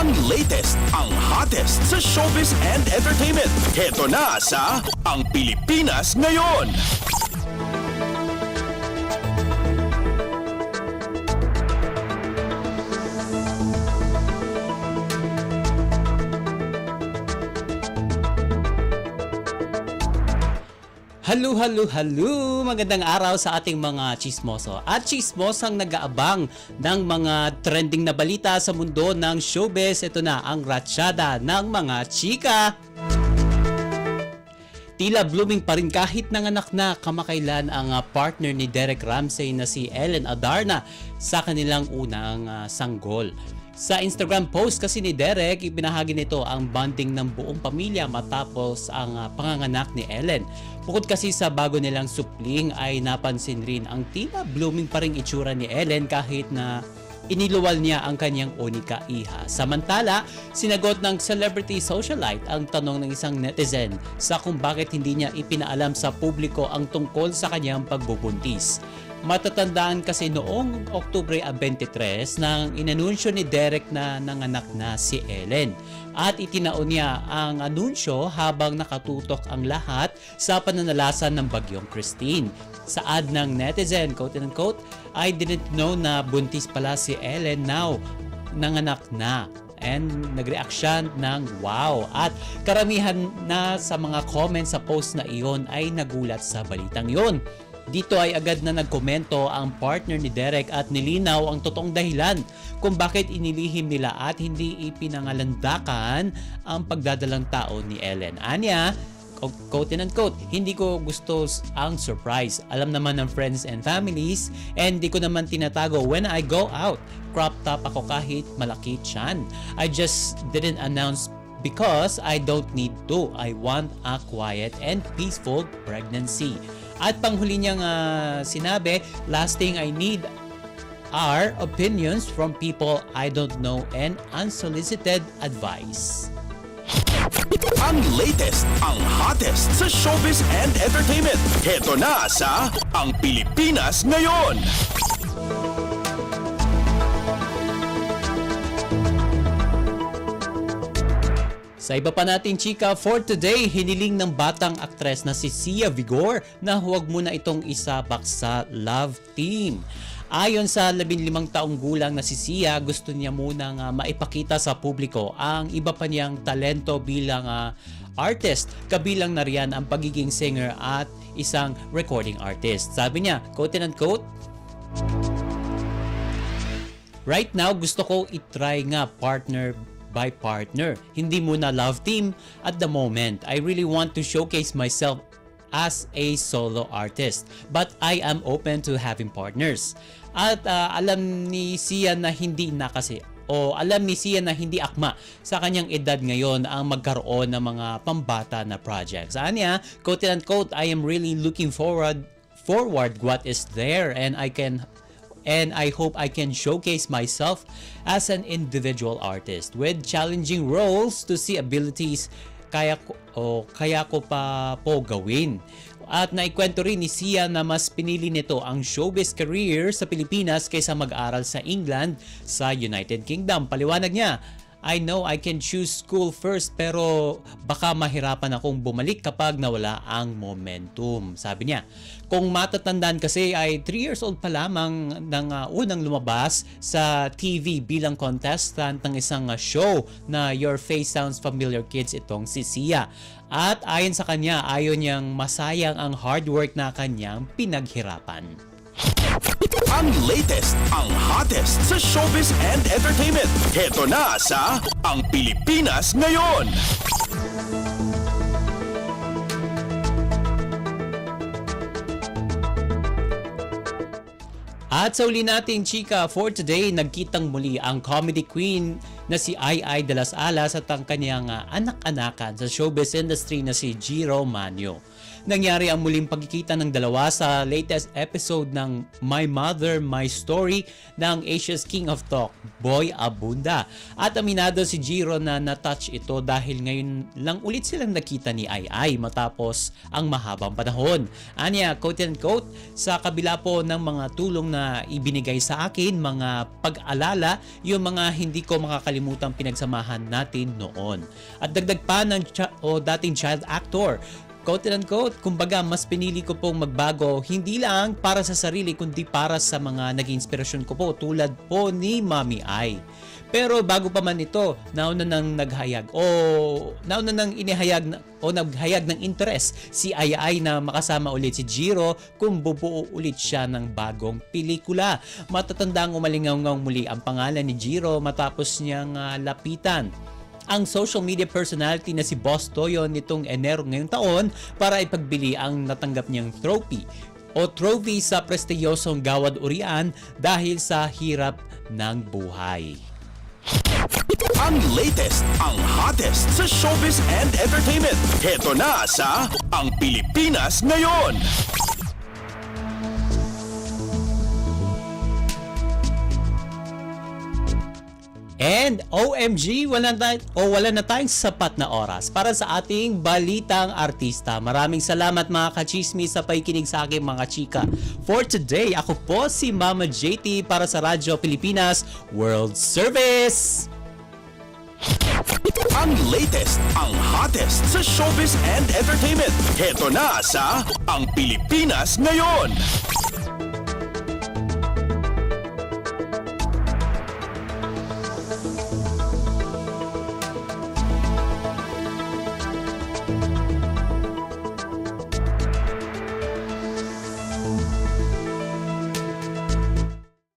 Ang latest, ang hottest sa showbiz and entertainment. Heto na sa Ang Pilipinas Ngayon. Hello! Magandang araw sa ating mga chismoso at chismosang nag-aabang ng mga trending na balita sa mundo ng showbiz. Ito na ang ratsyada ng mga chika. Tila blooming pa rin kahit nanganak na kamakailan ang partner ni Derek Ramsey na si Ellen Adarna sa kanilang unang sanggol. Sa Instagram post kasi ni Derek, ibinahagi nito ang bonding ng buong pamilya matapos ang panganganak ni Ellen. Bukod kasi sa bago nilang supling ay napansin rin ang tila blooming pa rin itsura ni Ellen kahit na iniluwal niya ang kanyang unika iha. Samantala, sinagot ng celebrity socialite ang tanong ng isang netizen sa kung bakit hindi niya ipinaalam sa publiko ang tungkol sa kanyang pagbubuntis. Matatandaan kasi noong Oktubre 23 nang inanunsyo ni Derek na nanganak na si Ellen at itinaon niya ang anunsyo habang nakatutok ang lahat sa pananalasan ng bagyong Christine. Saad ng netizen, quote-unquote, I didn't know na buntis pala si Ellen, now nanganak na. And nag-react siya ng wow. At karamihan na sa mga comments sa post na iyon ay nagulat sa balitang iyon. Dito ay agad na nagkomento ang partner ni Derek at nilinaw ang totoong dahilan kung bakit inilihim nila at hindi ipinangalandakan ang pagdadalang tao ni Ellen. Anya, quote-unquote, hindi ko gusto ang surprise. Alam naman ng friends and families and di ko naman tinatago when I go out. Crop top ako kahit malaki tiyan. I just didn't announce because I don't need to. I want a quiet and peaceful pregnancy. At panghuli niyang sinabi, last thing I need are opinions from people I don't know and unsolicited advice. Ang latest, ang hottest sa showbiz and entertainment. Heto na sa Ang Pilipinas Ngayon. Sa iba pa nating chika for today, hiniling ng batang aktres na si Sia Vigor na huwag muna itong isabak sa love team. Ayon sa 15 taong gulang na si Sia, gusto niya munang maipakita sa publiko ang iba pa niyang talento bilang artist. Kabilang na riyan ang pagiging singer at isang recording artist. Sabi niya, quote-unquote, right now gusto ko itry nga partner by partner. Hindi muna love team at the moment. I really want to showcase myself as a solo artist. But I am open to having partners. At alam ni Sia na hindi akma sa kanyang edad ngayon ang magkaroon ng mga pambata na projects. Anya, quote-unquote, I am really looking forward what is there and I hope I can showcase myself as an individual artist with challenging roles to see abilities kaya ko pa po gawin. At naikwento rin ni Sia na mas pinili nito ang showbiz career sa Pilipinas kaysa mag-aral sa England sa United Kingdom. Paliwanag niya, I know I can choose school first pero baka mahirapan akong bumalik kapag nawala ang momentum. Sabi niya, kung matatandaan kasi ay 3 years old pa lamang nang unang lumabas sa TV bilang contestant ng isang show na Your Face Sounds Familiar Kids itong si Sia. At ayon sa kanya, ayaw niyang masayang ang hard work na kanyang pinaghirapan. Ang latest, ang hottest sa showbiz and entertainment. Heto na sa Ang Pilipinas Ngayon. At sa uli nating chika for today, nagkitang muli ang comedy queen na si Ai Ai de las Alas at ang kanyang anak-anakan sa showbiz industry na si G. Romano. nangyari ang muling pagkikita ng dalawa sa latest episode ng My Mother, My Story ng Asia's King of Talk, Boy Abunda. At aminado si Jiro na na-touch ito dahil ngayon lang ulit silang nakita ni Ai matapos ang mahabang panahon. Anya, quote and quote, sa kabila po ng mga tulong na ibinigay sa akin, mga pag-alala, yung mga hindi ko makakalimutang pinagsamahan natin noon. At dagdag pa ng dating child actor, quote and unquote, kumbaga mas pinili ko pong magbago hindi lang para sa sarili kundi para sa mga naging inspirasyon ko po tulad po ni Mami Ai. Pero bago pa man ito, nauna nang naghayag ng interes si Ai na makasama ulit si Jiro kung bubuo ulit siya ng bagong pelikula. Matatandang umalingaw muli ang pangalan ni Jiro matapos niyang lapitan ang social media personality na si Boss Toyo nitong Enero ngayong taon para ipagbili ang natanggap niyang trophy sa prestiyosong Gawad Urian dahil sa hirap ng buhay. Ang latest, ang hottest sa showbiz and entertainment. Heto na sa Ang Pilipinas Ngayon. And OMG, wala na tayong sapat na oras para sa ating balitang artista. Maraming salamat mga kachismis sa pakikinig sa aking mga chika. For today, ako po si Mama JT para sa Radyo Pilipinas World Service. Ang latest, ang hottest sa showbiz and entertainment. Heto na sa Ang Pilipinas Ngayon.